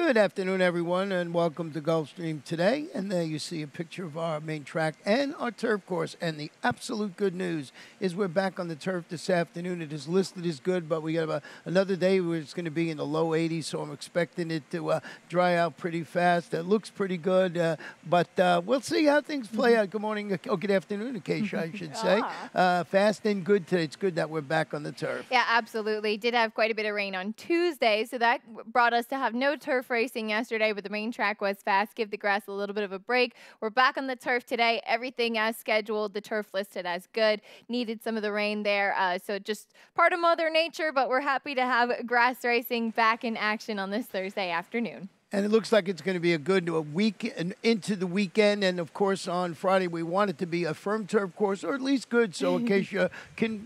Good afternoon, everyone, and welcome to Gulfstream today. And there you see a picture of our main track and our turf course. And the absolute good news is we're back on the turf this afternoon. It is listed as good, but we have another day where it's going to be in the low 80s, so I'm expecting it to dry out pretty fast. It looks pretty good, but we'll see how things play out. Good morning, or good afternoon, Acacia, I should say. Fast and good today. It's good that we're back on the turf. Yeah, absolutely. Did have quite a bit of rain on Tuesday, so that brought us to have no turf racing yesterday, but the main track was fast. Give the grass a little bit of a break. We're back on the turf today. Everything as scheduled. The turf listed as good. Needed some of the rain there, so just part of Mother Nature, but we're happy to have grass racing back in action on this Thursday afternoon. And it looks like it's going to be a good week and into the weekend. And, of course, on Friday, we want it to be a firm turf course, or at least good, so Acacia can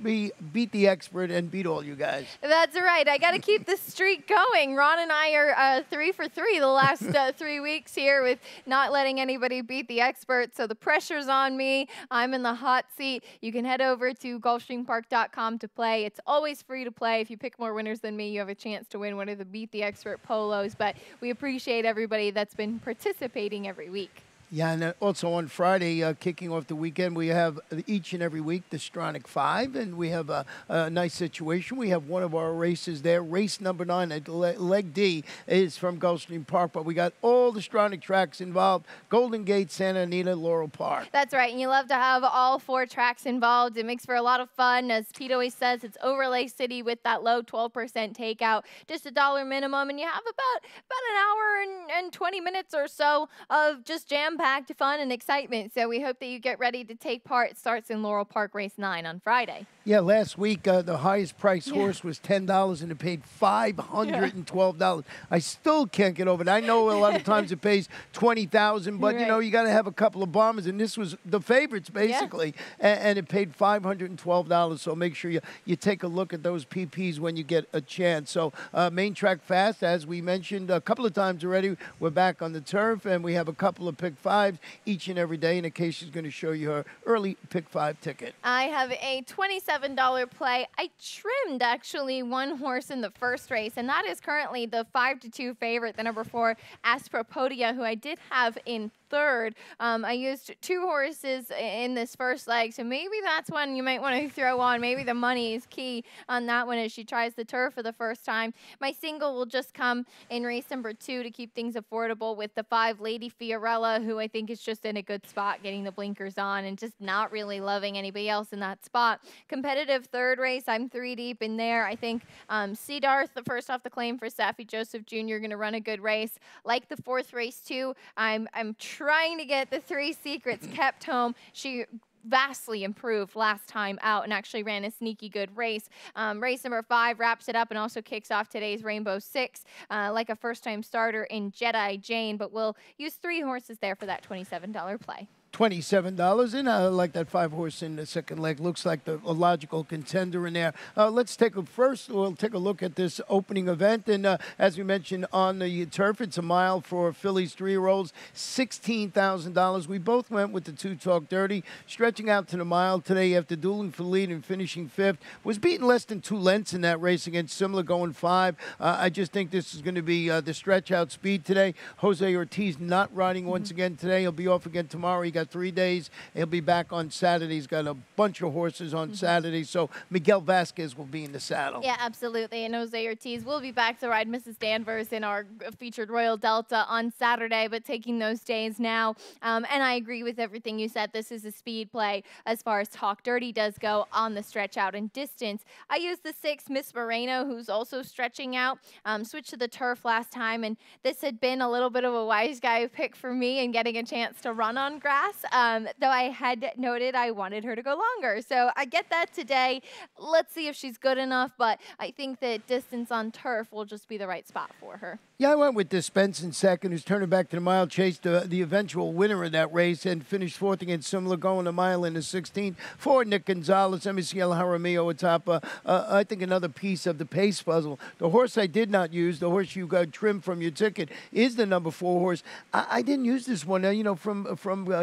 beat the expert and beat all you guys. That's right. I got to keep the streak going. Ron and I are 3 for 3 the last 3 weeks here with not letting anybody beat the expert. So the pressure's on me. I'm in the hot seat. You can head over to Gulfstreampark.com to play. It's always free to play. If you pick more winners than me, you have a chance to win one of the Beat the Expert polos. But we appreciate everybody that's been participating every week. Yeah, and also on Friday, kicking off the weekend, we have each and every week the Stronach 5, and we have a nice situation. We have one of our races there. Race number 9 at Leg D is from Gulfstream Park, but we got all the Stronach tracks involved: Golden Gate, Santa Anita, Laurel Park. That's right, and you love to have all 4 tracks involved. It makes for a lot of fun. As Pete always says, it's overlay city with that low 12% takeout, just $1 minimum, and you have about an hour and 20 minutes or so of just jam-packed fun and excitement. So we hope that you get ready to take part. It starts in Laurel Park Race 9 on Friday. Yeah, last week the highest priced horse was $10 and it paid $512. I still can't get over it. I know a lot of times it pays $20,000, but you know, you got to have a couple of bombers, and this was the favorites basically, and it paid $512. So make sure you take a look at those PPs when you get a chance. So main track fast, as we mentioned a couple of times already. We're back on the turf, and we have a couple of pick 5s each and every day. And Acacia's going to show you her early pick 5 ticket. I have a $27 play. I trimmed actually one horse in the first race, and that is currently the 5-2 favorite, the number 4 Aspropodia, who I did have in third. I used 2 horses in this first leg, so maybe that's one you might want to throw on. Maybe the money is key on that one as she tries the turf for the first time. My single will just come in race number 2 to keep things affordable with the 5 Lady Fiorella, who I think is just in a good spot, getting the blinkers on and just not really loving anybody else in that spot. Competitive third race, I'm 3 deep in there. I think Darth, the first off the claim for Saffie Joseph Jr., going to run a good race. Like the 4th race too, I'm trying to get the 3 Secrets kept home. She vastly improved last time out and actually ran a sneaky good race. Race number 5 wraps it up and also kicks off today's Rainbow 6 like a first-time starter in Jedi Jane, but we'll use 3 horses there for that $27 play. $27, and I like that 5 horse in the second leg. Looks like a logical contender in there. Let's take we'll take a look at this opening event. And as we mentioned on the turf, it's a mile for fillies 3-year-olds, $16,000. We both went with the 2 Talk Dirty, stretching out to the mile today after dueling for lead and finishing 5th. Was beaten less than 2 lengths in that race against Similar, going 5. I just think this is going to be the stretch out speed today. Jose Ortiz not riding once again today. He'll be off again tomorrow. He got 3 days. He'll be back on Saturday. He's got a bunch of horses on Saturday, so Miguel Vasquez will be in the saddle. Yeah, absolutely. And Jose Ortiz will be back to ride Mrs. Danvers in our featured Royal Delta on Saturday, but taking those days now. And I agree with everything you said. This is a speed play as far as Talk Dirty does go on the stretch out and distance. I used the 6 Miss Moreno, who's also stretching out. Switched to the turf last time, and this had been a little bit of a wise guy pick for me and getting a chance to run on grass. Though I had noted I wanted her to go longer. So I get that today. Let's see if she's good enough, but I think that distance on turf will just be the right spot for her. Yeah, I went with this Spence in second, who's turning back to the mile, chased the eventual winner of that race, and finished 4th against Similar, going a mile in the 16th. For Nick Gonzalez, Emiciel Jaramillo atop, I think, another piece of the pace puzzle. The horse I did not use, the horse you got trimmed from your ticket, is the number 4 horse. I didn't use this one, you know, from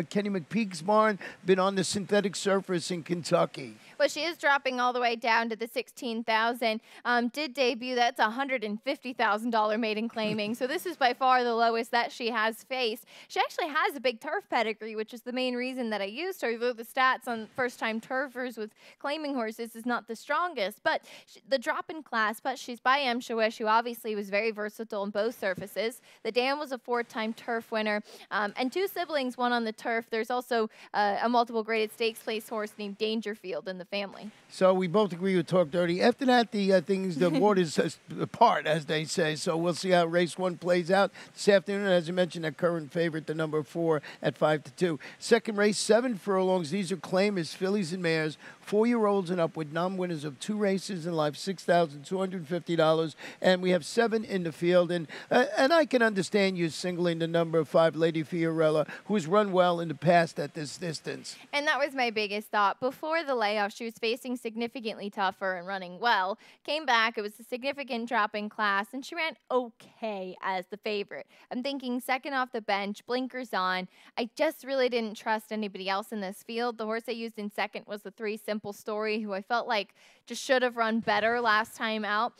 Kenny McPeak's barn, been on the synthetic surface in Kentucky. But she is dropping all the way down to the $16,000. Did debut. That's a $150,000 maiden claim. claiming. So this is by far the lowest that she has faced. She actually has a big turf pedigree, which is the main reason that I used her. Though the stats on first-time turfers with claiming horses is not the strongest, but the drop in class. But she's by M. Shawish, who obviously was very versatile on both surfaces. The dam was a 4-time turf winner, and 2 siblings won on the turf. There's also a multiple graded stakes place horse named Dangerfield in the family. So we both agree with Talk Dirty. After that, the waters apart, as they say. So we'll see how race 1 plays out this afternoon. As you mentioned, a current favorite, the number 4 at 5-2. Second race, 7 furlongs. These are claimers, fillies and mares, 4-year-olds and up, with non-winners of 2 races in life, $6,250. And we have 7 in the field. And I can understand you singling the number 5, Lady Fiorella, who has run well in the past at this distance. And that was my biggest thought. Before the layoff, she was facing significantly tougher and running well. Came back, it was a significant drop in class, and she ran okay as the favorite. I'm thinking second off the bench, blinkers on. I just really didn't trust anybody else in this field. The horse I used in second was the 3 Simple Story, who I felt like just should have run better last time out.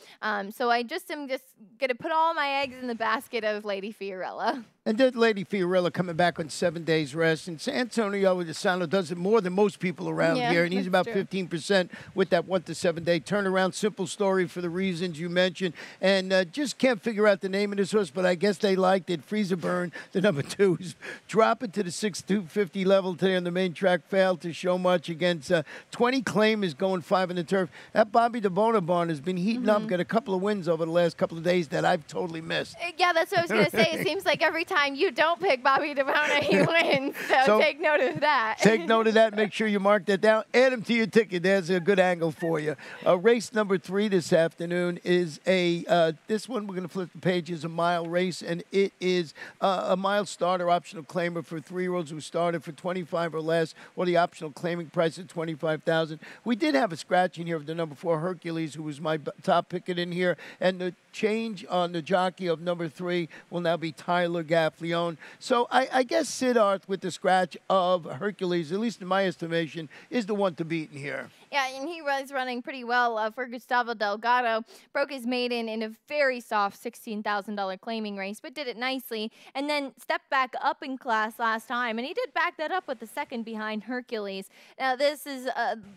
So I just am just going to put all my eggs in the basket of Lady Fiorella. And then Lady Fiorella coming back on 7 days rest. And San Antonio DeSano does it more than most people around here. And he's about 15% with that 1 to 7 day turnaround. Simple Story for the reasons you mentioned. And just can't figure out the name of this horse, but I guess they liked it. Freezer Burn, the number 2, is dropping to the 6,250 level today on the main track. Failed to show much against 20 Claim is going 5 in the turf. That Bobby DeBona barn has been heating up. Got a couple of wins over the last couple of days that I've totally missed. Yeah, that's what I was going to say. It seems like every time you don't pick Bobby DeBona, he wins. So take note of that. Take note of that. Make sure you mark that down. Add them to your ticket. There's a good angle for you. Race number 3 this afternoon is this one, we're going to flip the page, is a mile race, and it is a mile starter optional claimer for 3-year-olds who started for 25 or less, or the optional claiming price of $25,000. We did have a scratch in here of the number 4 Hercules, who was my top picket in here, and the change on the jockey of number 3 will now be Tyler Gaffleone. So I guess Siddharth, with the scratch of Hercules, at least in my estimation, is the one to beat in here. Yeah, and he was running pretty well for Gustavo Delgado. Broke his maiden in a very soft $16,000 claiming race, but did it nicely. And then stepped back up in class last time, and he did back that up with the second behind Hercules. Now, this is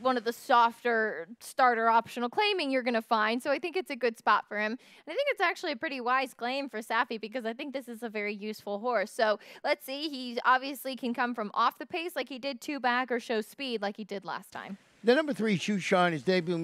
one of the softer starter optional claiming you're going to find, so I think it's a good spot for him. And I think it's actually a pretty wise claim for Safi, because I think this is a very useful horse. So let's see. He obviously can come from off the pace like he did 2 back, or show speed like he did last time. The number 3, Shoe Shine, is debuting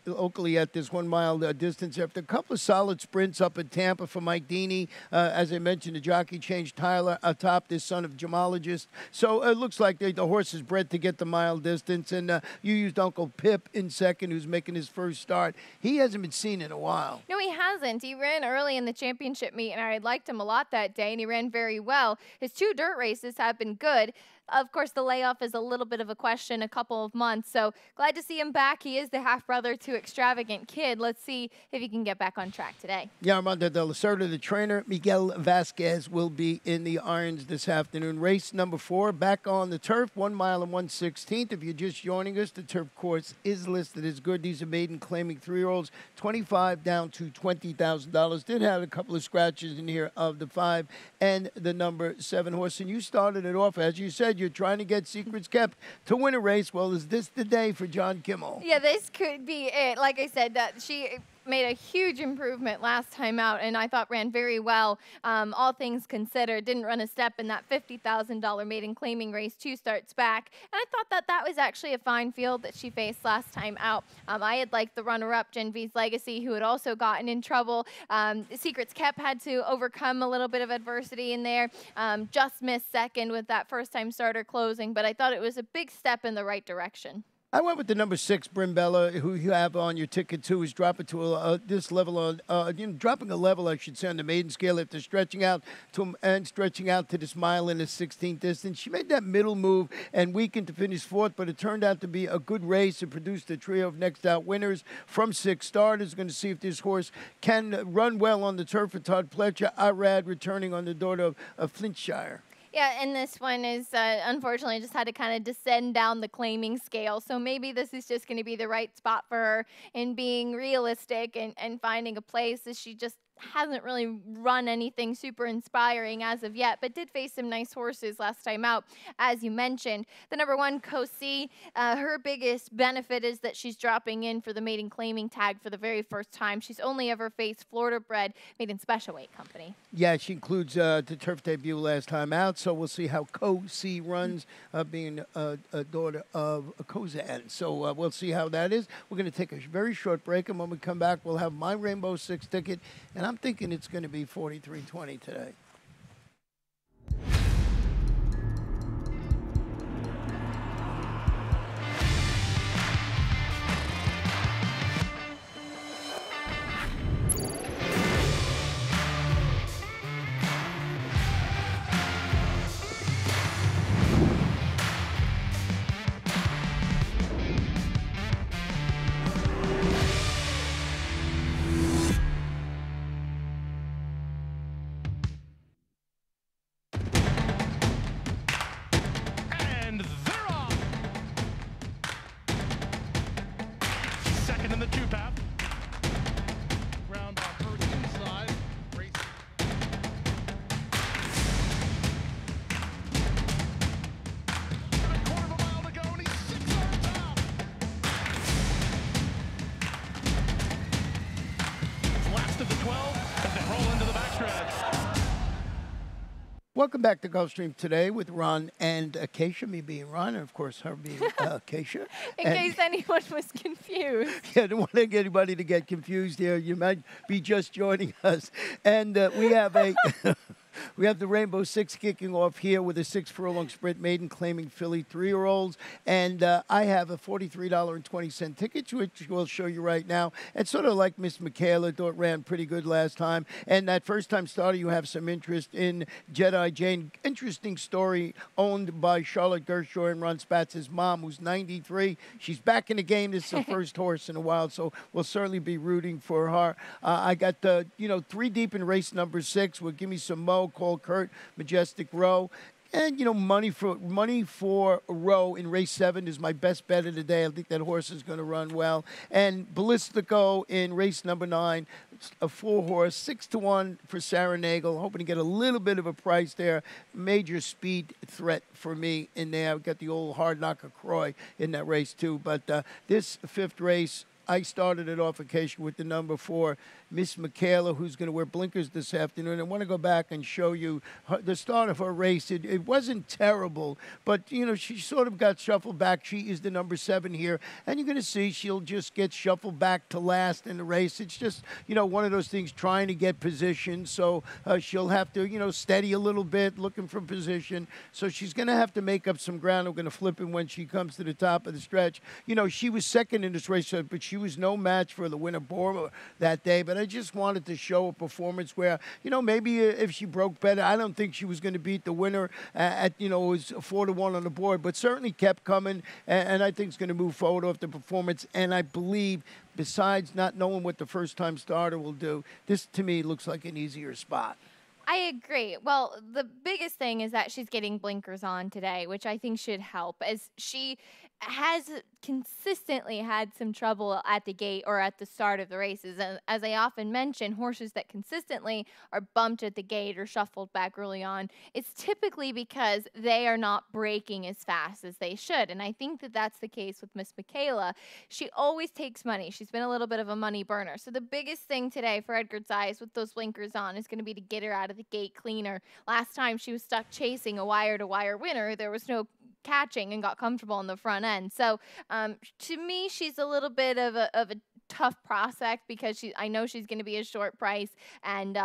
locally at this 1 mile distance after a couple of solid sprints up at Tampa for Mike Deeney. As I mentioned, the jockey changed Tyler atop this son of gemologist. So it looks like the horse is bred to get the mile distance. And you used Uncle Pip in second, who's making his first start. He hasn't been seen in a while. No, he hasn't. He ran early in the championship meet, and I liked him a lot that day, and he ran very well. His 2 dirt races have been good. Of course, the layoff is a little bit of a question, a couple of months. So glad to see him back. He is the half-brother to Extravagant Kid. Let's see if he can get back on track today. Yeah, Armando de la Cerda, the trainer. Miguel Vasquez will be in the irons this afternoon. Race number 4, back on the turf, 1 mile and 1/16. If you're just joining us, the turf course is listed as good. These are maiden claiming 3-year-olds, 25 down to $20,000. Did have a couple of scratches in here of the 5 and the number 7 horse. And you started it off, as you said, you're trying to get secrets kept to win a race. Well, is this the day for John Kimmel? Yeah, this could be it. Like I said, she made a huge improvement last time out, and I thought ran very well, all things considered. Didn't run a step in that $50,000 maiden claiming race 2 starts back. And I thought that was actually a fine field that she faced last time out. I had liked the runner-up, Genevieve's Legacy, who had also gotten in trouble. Secrets Kept had to overcome a little bit of adversity in there. Just missed second with that first-time starter closing, but I thought it was a big step in the right direction. I went with the number 6, Brimbella, who you have on your ticket too, is dropping to this level on, dropping a level, I should say, on the maiden scale after stretching out to this mile in the 16th distance. She made that middle move and weakened to finish 4th, but it turned out to be a good race. It produced a trio of next out winners from 6 starters. Going to see if this horse can run well on the turf for Todd Pletcher. Arad returning on the daughter of Flintshire. Yeah, and this one is, unfortunately, just had to kind of descend down the claiming scale. So maybe this is just going to be the right spot for her in being realistic and finding a place that she just hasn't really run anything super inspiring as of yet, but did face some nice horses last time out, as you mentioned. The number 1, Kosi, her biggest benefit is that she's dropping in for the maiden claiming tag for the very first time. She's only ever faced Florida-bred maiden special weight company. Yeah, she includes the turf debut last time out, so we'll see how Kosi runs, being a daughter of Kozan. So we'll see how that is. We're going to take a very short break, and when we come back, we'll have my Rainbow Six ticket, and I'm thinking it's going to be 43.20 today. Welcome back to Gulfstream today with Ron and Acacia, me being Ron, and of course her being Acacia. In case anyone was confused. Yeah, I don't want anybody to get confused here. You might be just joining us. And we have a... We have the Rainbow Six kicking off here with a 6-furlong sprint maiden claiming filly 3-year-olds. And I have a $43.20 ticket, which we'll show you right now. And sort of like Miss Michaela, thought ran pretty good last time. And that first-time starter, you have some interest in Jedi Jane. Interesting story, owned by Charlotte Gershaw and Ron Spatz's mom, who's 93. She's back in the game. This is the first horse in a while, so we'll certainly be rooting for her. I got, 3 deep in race number 6. Will give me some Mo, Call Kurt, Majestic Row. And, money for Row in race 7 is my best bet of the day. I think that horse is going to run well. And Ballistico in race number 9, a 4-horse, 6-1 for Sarah Nagel. Hoping to get a little bit of a price there. Major speed threat for me in there. I've got the old hard knocker Croy in that race too. But this 5th race, I started it off occasion with the number 4, Miss Michaela, who's going to wear blinkers this afternoon. I want to go back and show you the start of her race. It wasn't terrible, but, she sort of got shuffled back. She is the number 7 here, and you're going to see she'll just get shuffled back to last in the race. It's just, one of those things trying to get position, so she'll have to, steady a little bit, looking for position. So she's going to have to make up some ground. We're going to flip him when she comes to the top of the stretch. She was second in this race, but she was no match for the winner Borma that day. But I just wanted to show a performance where, maybe if she broke better, I don't think she was going to beat the winner at, it was 4-1 on the board, but certainly kept coming, and I think it's going to move forward off the performance. And I believe, besides not knowing what the first-time starter will do, this to me looks like an easier spot. I agree. Well, the biggest thing is that she's getting blinkers on today, which I think should help, as she has consistently had some trouble at the gate or at the start of the races. And as I often mention, horses that consistently are bumped at the gate or shuffled back early on, it's typically because they are not breaking as fast as they should. And I think that that's the case with Miss Michaela. She always takes money. She's been a little bit of a money burner. So the biggest thing today for Edgar's Eyes with those blinkers on is going to be to get her out of the gate cleaner. Last time she was stuck chasing a wire-to-wire winner, there was no catching and got comfortable on the front end. So to me, she's a little bit of a tough prospect because I know she's going to be a short price, and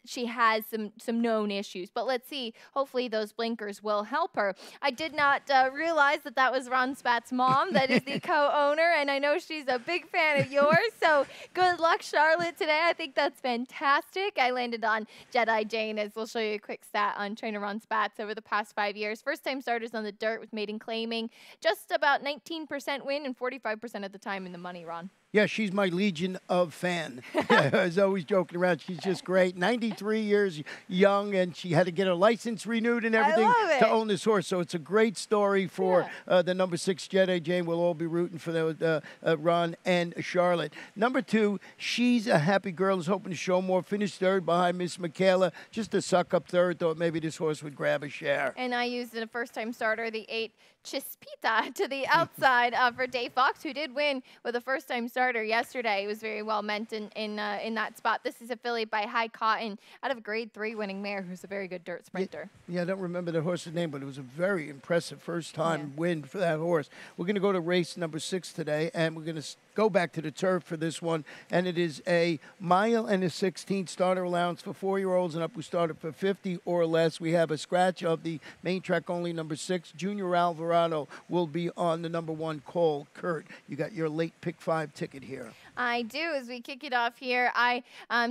she has some known issues. But let's see. Hopefully those blinkers will help her. I did not realize that was Ron Spatz's mom that is the co-owner, and I know she's a big fan of yours. So good luck, Charlotte, today. I think that's fantastic. I landed on Jedi Jane, as we'll show you a quick stat on trainer Ron Spatz over the past 5 years. First-time starters on the dirt with maiden claiming, just about 19% win and 45% of the time in the money, Ron. Yeah, she's my Legion of fan. I was always joking around. She's just great. 93 years young, and she had to get her license renewed and everything to own this horse. So it's a great story for the number 6 Jedi Jane. We'll all be rooting for that, Ron and Charlotte. Number 2, She's a Happy Girl, is hoping to show more. Finished third behind Miss Michaela. Just a suck up third. Thought maybe this horse would grab a share. And I used in a first-time starter the 8 Chispita to the outside for Dave Fox, who did win with a first-time starter yesterday. He was very well meant in that spot. This is a filly by High Cotton out of a Grade 3 winning mare who's a very good dirt sprinter. Yeah, I don't remember the horse's name, but it was a very impressive first-time win for that horse. We're going to go to race number 6 today, and we're going to go back to the turf for this one, and it is a 1.16 starter allowance for 4-year-olds and up who started for 50 or less. We have a scratch of the main track only number 6. Junior Alvarado will be on the number 1 Cole Kurt. You got your late pick 5 ticket here. I do. As we kick it off here, I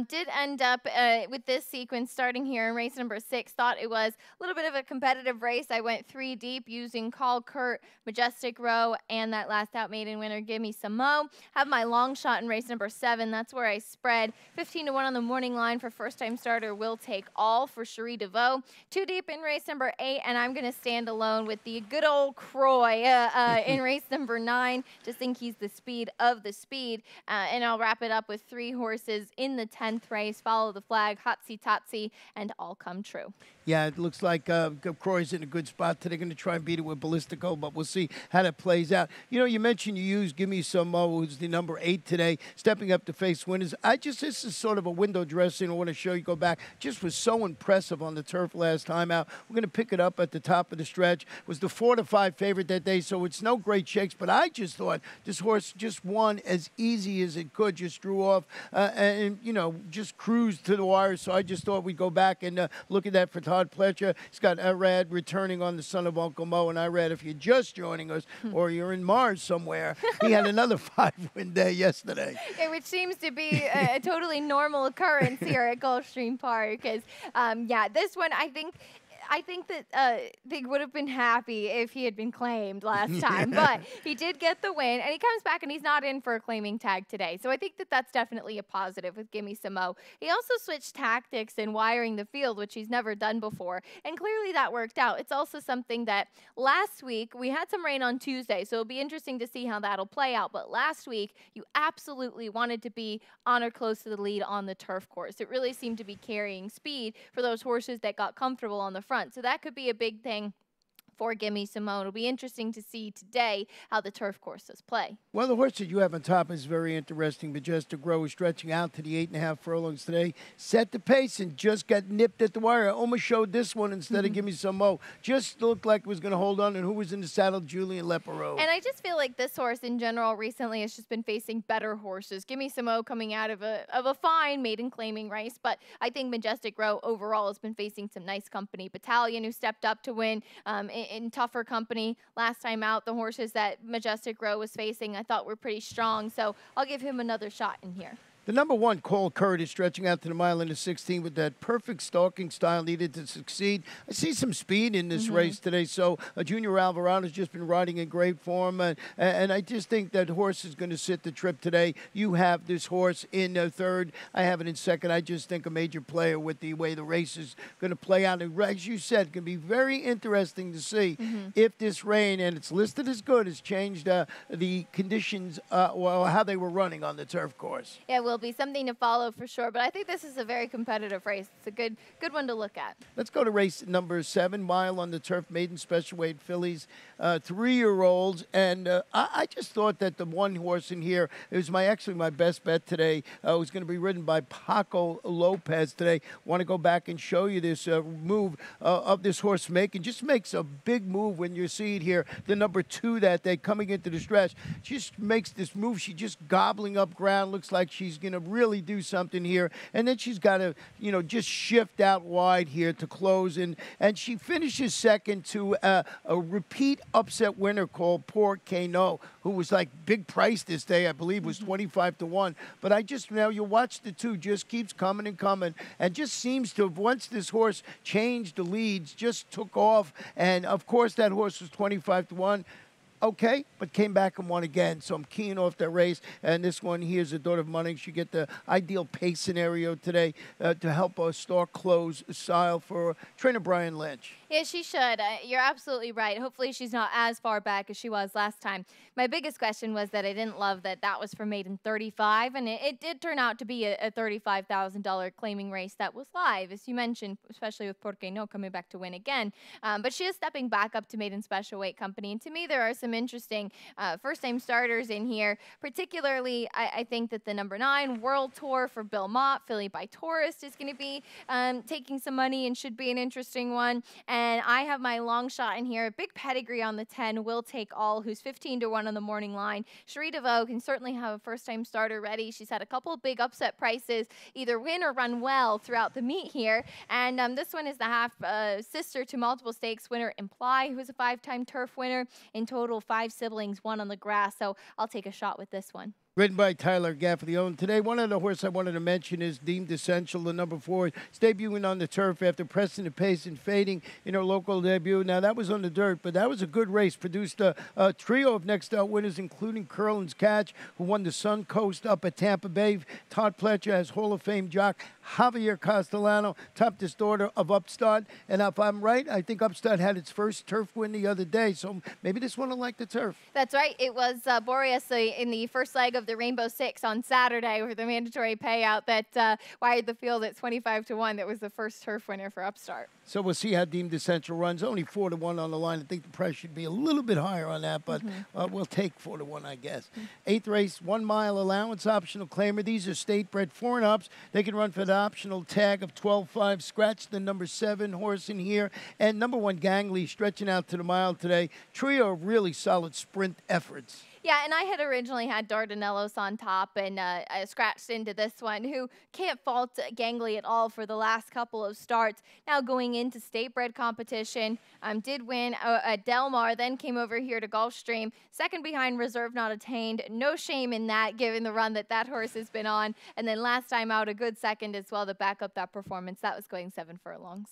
did end up with this sequence starting here in race number 6. Thought it was a little bit of a competitive race. I went 3 deep using Call Kurt, Majestic Row, and that last out maiden winner, Give Me Some Mo. Have my long shot in race number 7. That's where I spread 15 to 1 on the morning line for first-time starter Will Take All for Cherie DeVoe. 2 deep in race number 8, and I'm going to stand alone with the good old Croy in race number 9. Just think he's the speed of the speed. And I'll wrap it up with 3 horses in the 10th race. Follow the Flag, Hotsy Totsy, and All Come True. Yeah, it looks like Croy's in a good spot today. Going to try and beat it with Ballistico, but we'll see how that plays out. You know, you mentioned you used Give Me Some Mo, who's the number 8 today, stepping up to face winners. This is sort of a window dressing. I want to show you, go back. Just was so impressive on the turf last time out. We're going to pick it up at the top of the stretch. Was the 4 to 5 favorite that day, so it's no great shakes, but I just thought this horse just won as easy as it could, just drew off and, you know, just cruised to the wire. So I just thought we'd go back and look at that for Todd Pletcher. He's got Irad returning on the son of Uncle Mo, and Irad, if you're just joining us or you're in Mars somewhere, he had another 5-win day yesterday. Yeah, which seems to be a totally normal occurrence here at Gulfstream Park. Because, yeah, this one, I think that they would have been happy if he had been claimed last time. But he did get the win, and he comes back, and he's not in for a claiming tag today. So I think that that's definitely a positive with Gimme Some Mo. He also switched tactics and wiring the field, which he's never done before, and clearly that worked out. It's also something that last week, we had some rain on Tuesday, so it'll be interesting to see how that'll play out. But last week, you absolutely wanted to be on or close to the lead on the turf course. It really seemed to be carrying speed for those horses that got comfortable on the front. So that could be a big thing for Gimme Some Mo. It'll be interesting to see today how the turf courses play. Well, the horse that you have on top is very interesting. Majestic Grow is stretching out to the 8.5 furlongs today. Set the pace and just got nipped at the wire. I almost showed this one instead of Gimme Some Mo. Just looked like it was going to hold on. And who was in the saddle? Julian Lepereau. And I just feel like this horse in general recently has just been facing better horses. Gimme Some Mo coming out of a fine maiden claiming race, but I think Majestic Grow overall has been facing some nice company. Battalion, who stepped up to win in tougher company last time out. The horses that Majestic Grow was facing I thought were pretty strong, so I'll give him another shot in here. The number 1, Cole Kurt, is stretching out to the mile into 16 with that perfect stalking style needed to succeed. I see some speed in this race today, so Junior Alvarado has just been riding in great form, and I just think that horse is going to sit the trip today. You have this horse in third. I have it in second. I just think a major player with the way the race is going to play out. And as you said, it can be very interesting to see if this rain, and it's listed as good, has changed the conditions, well, how they were running on the turf course. Yeah, will be something to follow for sure, but I think this is a very competitive race. It's a good one to look at. Let's go to race number 7, mile on the turf, maiden special weight fillies, 3-year-olds, and I just thought that the one horse in here, it was actually my best bet today. It was going to be ridden by Paco Lopez today. Want to go back and show you this move of this horse making. Just makes a big move when you see it here. The number 2 that day coming into the stretch just makes this move. She's just gobbling up ground. Looks like she's going to really do something here. And then she's got to, you know, just shift out wide here to close. And she finishes second to a repeat upset winner called Poor Kano, who was like big price this day, I believe was 25 to 1. But I just, now you watch the 2, just keeps coming and coming, and just seems to have, once this horse changed the leads, just took off. And of course that horse was 25 to 1. okay, but came back and won again. So I'm keying off that race. And this one here is a daughter of money. She get the ideal pace scenario today to help us start close style for trainer Brian Lynch. Yeah, she should. You're absolutely right. Hopefully she's not as far back as she was last time. My biggest question was that I didn't love that was for maiden 35, and it did turn out to be a $35,000 claiming race that was live, as you mentioned, especially with Porque No coming back to win again. But she is stepping back up to maiden special weight company, and to me there are some interesting first-time starters in here. Particularly, I think that the number 9 World Tour for Bill Mott, Philly by Tourist, is going to be taking some money and should be an interesting one. And I have my long shot in here. Big pedigree on the 10, Will Take All, who's 15-1 on the morning line. Cherie DeVoe can certainly have a first-time starter ready. She's had a couple of big upset prices, either win or run well throughout the meet here. And this one is the half sister to multiple stakes winner Imply, who is a 5-time turf winner. In total, 5 siblings, 1 on the grass. So I'll take a shot with this one. Ridden by Tyler Gaffalione. Today, one other horse I wanted to mention is Deemed Essential, the number 4. It's debuting on the turf after pressing the pace and fading in her local debut. Now, that was on the dirt, but that was a good race. Produced a trio of next out winners, including Curlin's Catch, who won the Sun Coast up at Tampa Bay. Todd Pletcher has Hall of Fame jock Javier Castellano, topped his daughter of Upstart. And if I'm right, I think Upstart had its first turf win the other day, so maybe this one will like the turf. That's right. It was Boreas in the first leg of the Rainbow Six on Saturday with the mandatory payout that wired the field at 25-1. That was the first turf winner for Upstart. So we'll see how Deemed Essential runs. Only 4-1 on the line. I think the price should be a little bit higher on that, but we'll take 4-1, I guess. 8th race, 1 mile allowance, optional claimer. These are state bred 4 and ups. They can run for the optional tag of 12-5. Scratch the number 7 horse in here. And number 1, Gangley, stretching out to the mile today. Trio of really solid sprint efforts. Yeah, and I had originally had Dardanellos on top, and I scratched into this one, who can't fault Gangley at all for the last couple of starts. Now going into state-bred competition, did win at Del Mar, then came over here to Gulfstream. Second behind Reserve Not Attained. No shame in that, given the run that horse has been on. And then last time out, a good second as well to back up that performance. That was going 7 furlongs.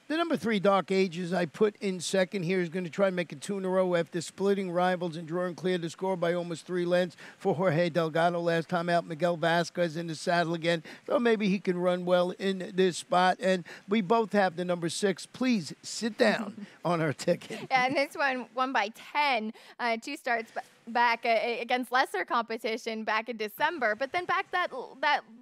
The number 3, Dark Ages, I put in second here, is going to try and make it 2 in a row after splitting rivals and drawing clear the score by almost 3 lengths for Jorge Delgado last time out. Miguel Vasquez in the saddle again, so maybe he can run well in this spot. And we both have the number 6. Please sit down on our ticket. Yeah, and this one won by 10, 2 starts back against lesser competition back in December, but then back that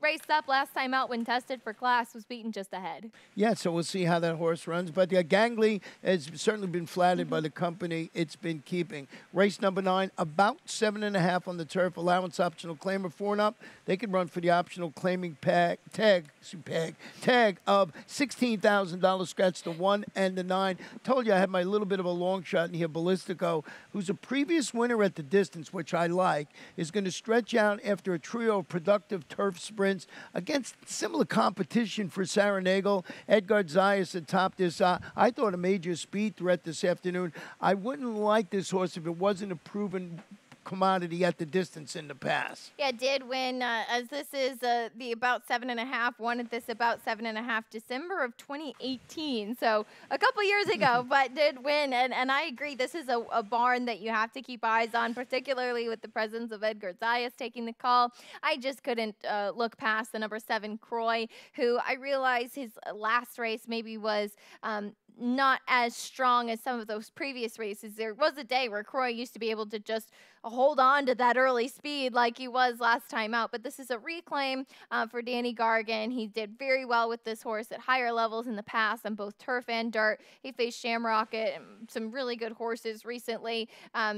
raced up last time out when tested for class was beaten just ahead. Yeah, so we'll see how that horse runs. But Gangley has certainly been flattered by the company it's been keeping. Race number 9, about 7.5 on the turf. Allowance optional claimer 4 and up. They could run for the optional claiming tag of $16,000. Scratch the 1 and the 9. Told you I had my little bit of a long shot in here. Ballistico, who's a previous winner at the distance, which I like, is going to stretch out after a trio of productive turf sprints against similar competition for Sarah Nagel. Edgar Zayas had topped this. I thought a major speed threat this afternoon. I wouldn't like this horse if it wasn't a proven commodity at the distance in the past. Yeah, did win, as this is the about 7.5, won at this about 7.5 December of 2018, so a couple years ago, but did win, and I agree, this is a barn that you have to keep eyes on, particularly with the presence of Edgar Zayas taking the call. I just couldn't look past the number 7, Croy, who I realize his last race maybe was not as strong as some of those previous races. There was a day where Croy used to be able to just hold on to that early speed like he was last time out. But this is a reclaim for Danny Gargan. He did very well with this horse at higher levels in the past on both turf and dirt. He faced Shamrock and some really good horses recently.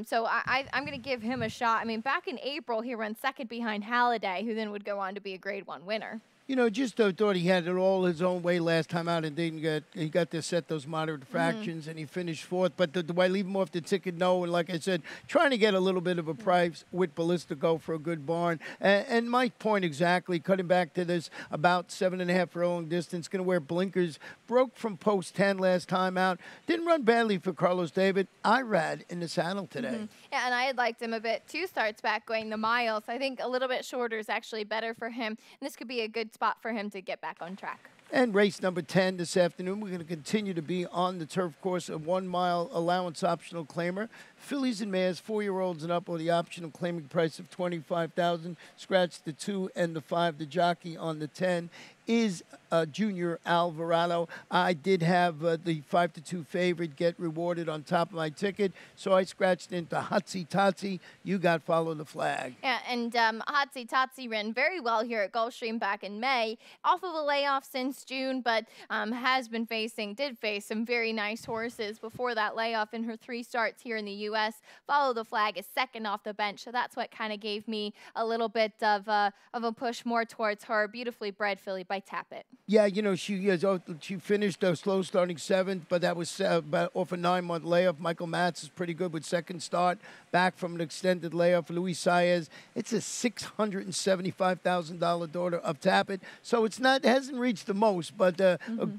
So I'm going to give him a shot. I mean, back in April, he ran second behind Halliday, who then would go on to be a Grade 1 winner. You know, just thought he had it all his own way last time out and didn't get, he got to set those moderate fractions and he finished 4th. But do I leave him off the ticket? No. And like I said, trying to get a little bit of a price with Ballistico for a good barn. And my point exactly, cutting back to this about 7.5 furlong distance, going to wear blinkers, broke from post 10 last time out. Didn't run badly for Carlos David. Irad in the saddle today. Yeah, and I had liked him a bit 2 starts back going the miles. I think a little bit shorter is actually better for him. And this could be a good spot for him to get back on track. And race number 10 this afternoon, we're going to continue to be on the turf course, a 1 mile allowance optional claimer. fillies and mares, 4-year-olds and up, or the optional claiming price of $25,000. Scratch the 2 and the 5. The jockey on the 10 is Junior Alvarado. I did have the 5-2 favorite get rewarded on top of my ticket, so I scratched into Hotsy Totsy. You got Follow the Flag. Yeah, and Hotsy Totsy ran very well here at Gulfstream back in May, off of a layoff since June, but did face some very nice horses before that layoff in her 3 starts here in the U.S. Follow the Flag is second off the bench, so that's what kind of gave me a little bit of a push more towards her beautifully bred filly by Tap It. Yeah, you know, she finished a slow starting 7th, but that was about off a 9-month layoff. Michael Matz is pretty good with second start, back from an extended layoff. Luis Saez, it's a $675,000 daughter of Tap It, so it hasn't reached the most, but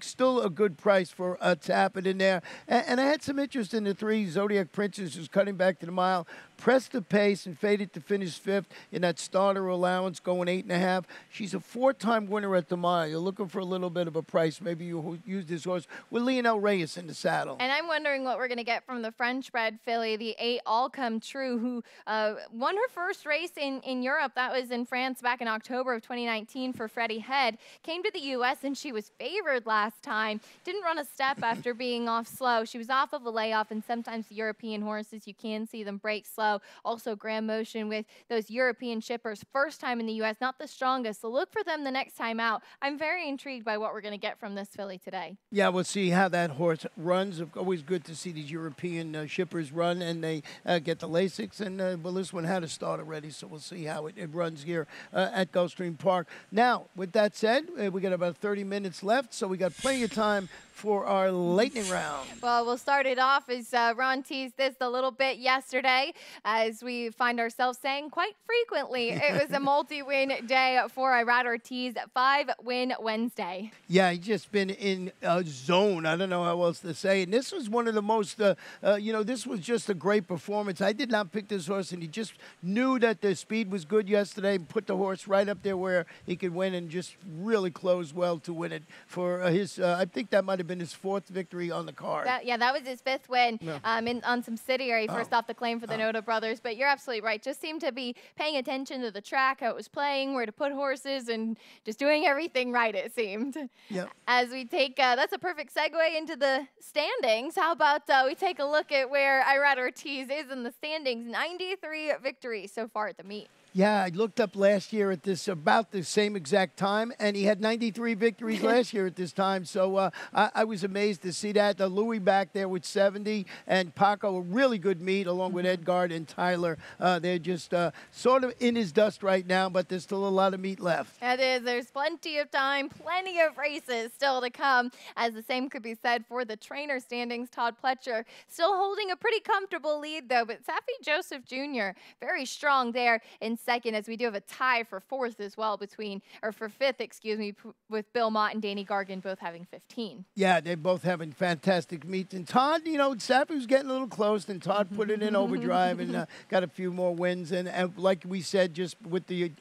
still a good price for Tap It in there. And I had some interest in the 3 Zodiac Princess, who's cutting back to the mile. Pressed the pace and faded to finish 5th in that starter allowance, going 8.5. She's a 4-time winner at the mile. You're looking for a little bit of a price. Maybe you use this horse with Lionel Reyes in the saddle. And I'm wondering what we're going to get from the French-bred filly, the 8 All Come True, who won her first race in Europe. That was in France back in October of 2019 for Freddie Head. Came to the U.S. and she was favored last time. Didn't run a step after being off slow. She was off of a layoff, and sometimes the European horses, you can see them break slow. Also, Grand Motion with those European shippers. First time in the U.S., not the strongest. So look for them the next time out. I'm very intrigued by what we're going to get from this filly today. Yeah, we'll see how that horse runs. Always good to see these European shippers run, and they get the Lasix. And well, this one had a start already, so we'll see how it runs here at Gulfstream Park. Now, with that said, we got about 30 minutes left, so we got plenty of time for our lightning round. Well, we'll start it off as Ron teased this a little bit yesterday, as we find ourselves saying quite frequently. It was a multi-win day for Irad Ortiz, 5-win Wednesday. Yeah, he's just been in a zone. I don't know how else to say. And this was one of the most, this was just a great performance. I did not pick this horse, and he just knew that the speed was good yesterday, put the horse right up there where he could win, and just really closed well to win it for his, I think that might have been his 4th victory on the card. That was his 5th win on subsidiary, first off the claim for the Noda brothers. But you're absolutely right. Just seemed to be paying attention to the track, how it was playing, where to put horses, and just doing everything right, it seemed. Yep. As we take, that's a perfect segue into the standings. How about we take a look at where Irad Ortiz is in the standings? 93 victories so far at the meet. Yeah, I looked up last year at this about the same exact time, and he had 93 victories last year at this time. So I was amazed to see that. Louis back there with 70, and Paco, a really good meet, along with Edgard and Tyler. They're just sort of in his dust right now, but there's still a lot of meat left. It is. There's plenty of time, plenty of races still to come, as the same could be said for the trainer standings. Todd Pletcher still holding a pretty comfortable lead, though, but Safi Joseph Jr. very strong there in second, as we do have a tie for 4th as well for 5th, excuse me, with Bill Mott and Danny Gargan both having 15. Yeah, they're both having fantastic meets. And Todd, Safi was getting a little close, and Todd put it in overdrive and got a few more wins. And like we said, just with the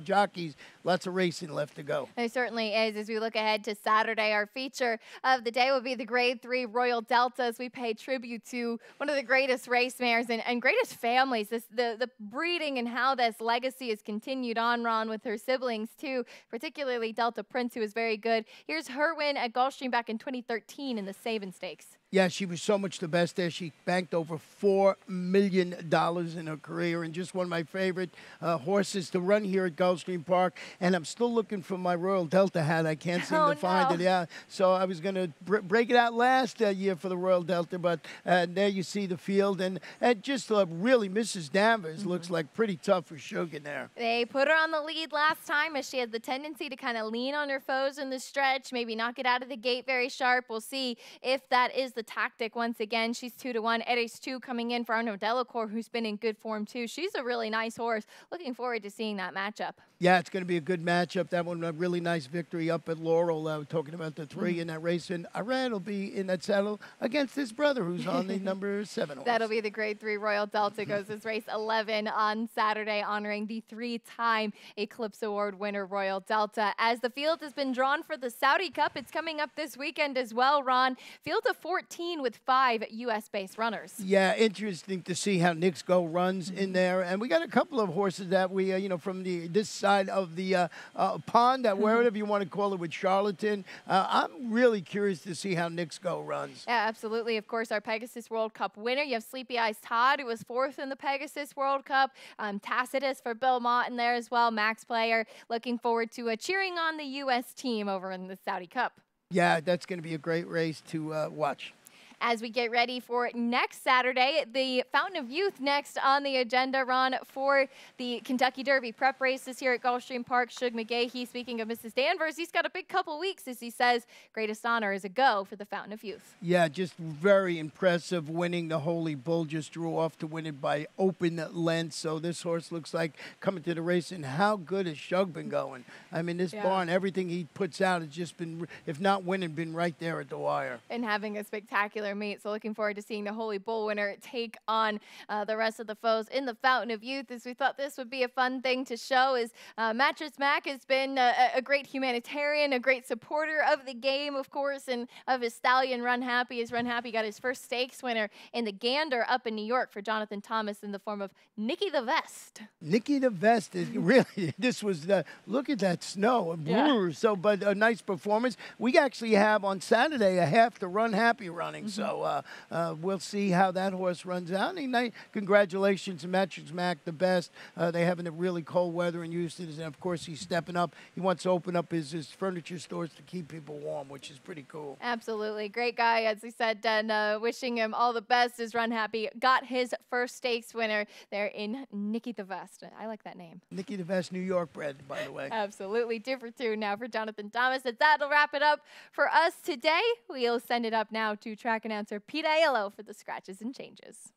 jockeys, lots of racing left to go. There certainly is. As we look ahead to Saturday, our feature of the day will be the Grade 3 Royal Delta, as we pay tribute to one of the greatest race mares and greatest families. The breeding and how this legacy is continued on, Ron, with her siblings too, particularly Delta Prince, who is very good. Here's her win at Gulfstream back in 2013 in the Sabin Stakes. Yeah, she was so much the best there. She banked over $4 million in her career, and just one of my favorite horses to run here at Gulfstream Park. And I'm still looking for my Royal Delta hat. I can't seem to find it. Yeah, so I was going to break it out last year for the Royal Delta, but there you see the field. And just really, Mrs. Danvers looks like pretty tough for Sugar there. They put her on the lead last time, as she had the tendency to kind of lean on her foes in the stretch, maybe not get out of the gate very sharp. We'll see if that is the tactic once again. She's 2-1. Eres 2 coming in for Arnaud Delacour, who's been in good form too. She's a really nice horse. Looking forward to seeing that matchup. Yeah, it's going to be a good matchup. That one, a really nice victory up at Laurel. Talking about the 3 in that race. And Irad will be in that saddle against his brother, who's on the number 7 horse. That'll be the Grade 3 Royal Delta. Goes as race 11 on Saturday, honoring the 3-time Eclipse Award winner Royal Delta. As the field has been drawn for the Saudi Cup, it's coming up this weekend as well, Ron. Field of 14 14 with 5 U.S.-based runners. Yeah, interesting to see how Knicks Go runs in there. And we got a couple of horses that we, from this side of the pond, wherever you want to call it, with Charlatan. I'm really curious to see how Knicks Go runs. Yeah, absolutely. Of course, our Pegasus World Cup winner. You have Sleepy Eyes Todd, who was 4th in the Pegasus World Cup. Tacitus for Bill Mott in there as well. Max Player. Looking forward to cheering on the U.S. team over in the Saudi Cup. Yeah, that's going to be a great race to watch. As we get ready for next Saturday, the Fountain of Youth next on the agenda, Ron, for the Kentucky Derby prep races here at Gulfstream Park. Shug McGahee, speaking of Mrs. Danvers, he's got a big couple weeks, as he says. Greatest honor is a go for the Fountain of Youth. Yeah, just very impressive winning. The Holy Bull just drew off to win it by open length. So this horse looks like coming to the race. And how good has Shug been going? I mean, this barn, everything he puts out has just been, if not winning, been right there at the wire. And having a spectacular meet. So looking forward to seeing the Holy Bull winner take on the rest of the foes in the Fountain of Youth, as we thought this would be a fun thing to show. As Mattress Mac has been a great humanitarian, a great supporter of the game, of course, and of his stallion Run Happy. As Run Happy got his first stakes winner in the Gander up in New York for Jonathan Thomas in the form of Nikki the Vest. Nikki the Vest is really, this was look at that snow. So, but a nice performance. We actually have on Saturday a half to Run Happy running. So we'll see how that horse runs out. And congratulations to Mattress Mac, the best. They having a really cold weather in Houston, and of course he's stepping up. He wants to open up his furniture stores to keep people warm, which is pretty cool. Absolutely. Great guy, as we said, and wishing him all the best as Run Happy got his first stakes winner there in Nikki the Vest. I like that name. Nikki the Vest, New York bred, by the way. Absolutely. Different tune now for Jonathan Thomas. And that'll wrap it up for us today. We'll send it up now to track announcer Pete Aiello for the scratches and changes.